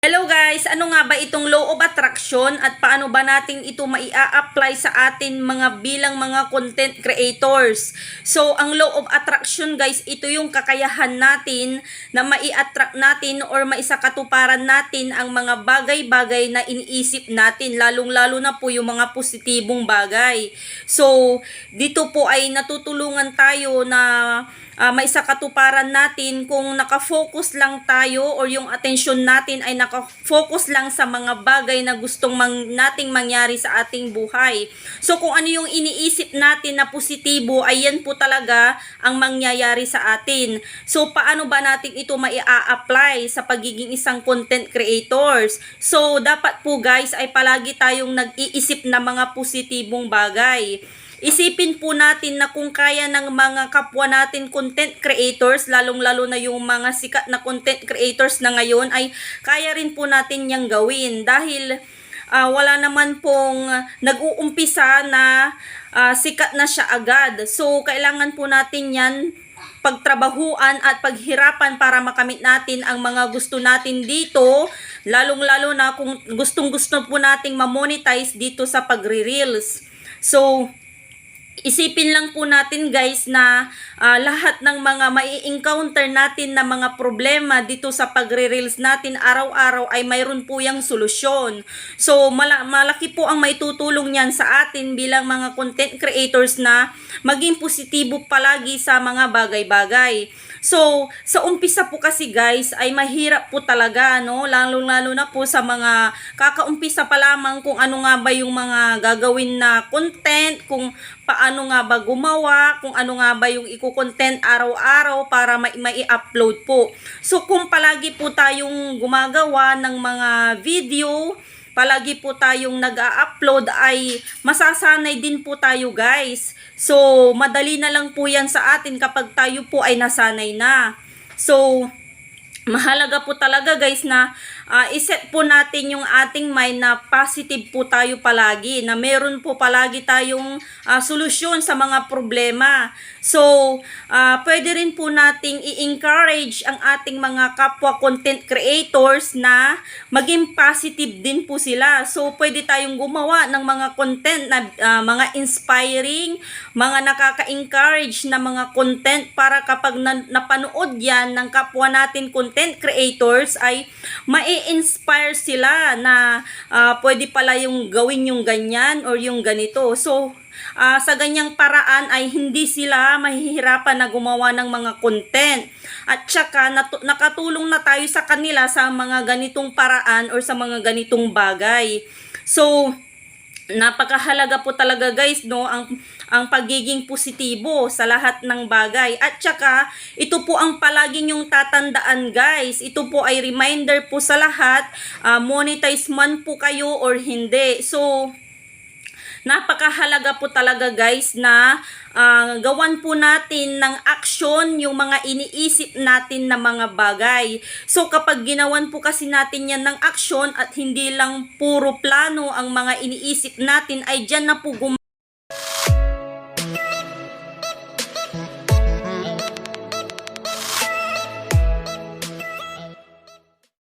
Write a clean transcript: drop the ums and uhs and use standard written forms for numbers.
Hello guys, ano nga ba itong law of attraction at paano ba natin ito maia-apply sa atin bilang mga content creators? So, ang law of attraction guys, ito yung kakayahan natin na mai-attract natin or maisakatuparan natin ang mga bagay-bagay na iniisip natin, lalong-lalo na po yung mga positibong bagay. So, dito po ay natutulungan tayo na maisakatuparan natin kung nakafocus lang tayo or yung atensyon natin ay nakafocus lang sa mga bagay na gustong nating mangyari sa ating buhay. So kung ano yung iniisip natin na positibo, ay yan po talaga ang mangyayari sa atin. So paano ba natin ito mai-apply sa pagiging isang content creators? So dapat po guys ay palagi tayong nag-iisip na mga positibong bagay. Isipin po natin na kung kaya ng mga kapwa natin content creators, lalong-lalo na yung mga sikat na content creators na ngayon, ay kaya rin po natin yang gawin dahil wala naman pong nag-uumpisa na sikat na siya agad. So kailangan po natin yan pagtrabahuan at paghirapan para makamit natin ang mga gusto natin dito, lalong-lalo na kung gustong-gusto po nating ma-monetize dito sa pagre-reels. So isipin lang po natin guys na lahat ng mga mai-encounter natin na mga problema dito sa pagre-reels natin araw-araw ay mayroon po yung solusyon. So malaki po ang maitutulong niyan sa atin bilang mga content creators na maging positibo palagi sa mga bagay-bagay. So, sa umpisa po kasi guys ay mahirap po talaga, no? Lalo-lalo na po sa mga kakaumpisa pa lamang kung ano nga ba yung mga gagawin na content, kung paano nga ba gumawa, kung ano nga ba yung i-content araw-araw para mai-upload po. So, kung palagi po tayong gumagawa ng mga video, palagi po tayong nag-a-upload, ay masasanay din po tayo guys. So, madali na lang po yan sa atin kapag tayo po ay nasanay na. So, mahalaga po talaga guys na iset po natin yung ating mind na positive po tayo palagi, na meron po palagi tayong solusyon sa mga problema. So, pwede rin po nating i-encourage ang ating mga kapwa content creators na maging positive din po sila. So, pwede tayong gumawa ng mga content na mga inspiring, mga nakaka-encourage na mga content para kapag napanood yan ng kapwa natin content creators ay mai-inspire sila na pwede pala yung gawin yung ganyan or yung ganito. So, sa ganyang paraan ay hindi sila mahihirapan na gumawa ng mga content. At saka nakatulong na tayo sa kanila sa mga ganitong paraan or sa mga ganitong bagay. So, napakahalaga po talaga guys, no, ang pagiging positibo sa lahat ng bagay. At saka ito po ang palaging yung tatandaan guys, ito po ay reminder po sa lahat, monetize man po kayo or hindi. So napakahalaga po talaga guys na gawan po natin ng action yung mga iniisip natin na mga bagay. So kapag ginawan po kasi natin yan ng action at hindi lang puro plano ang mga iniisip natin, ay dyan na po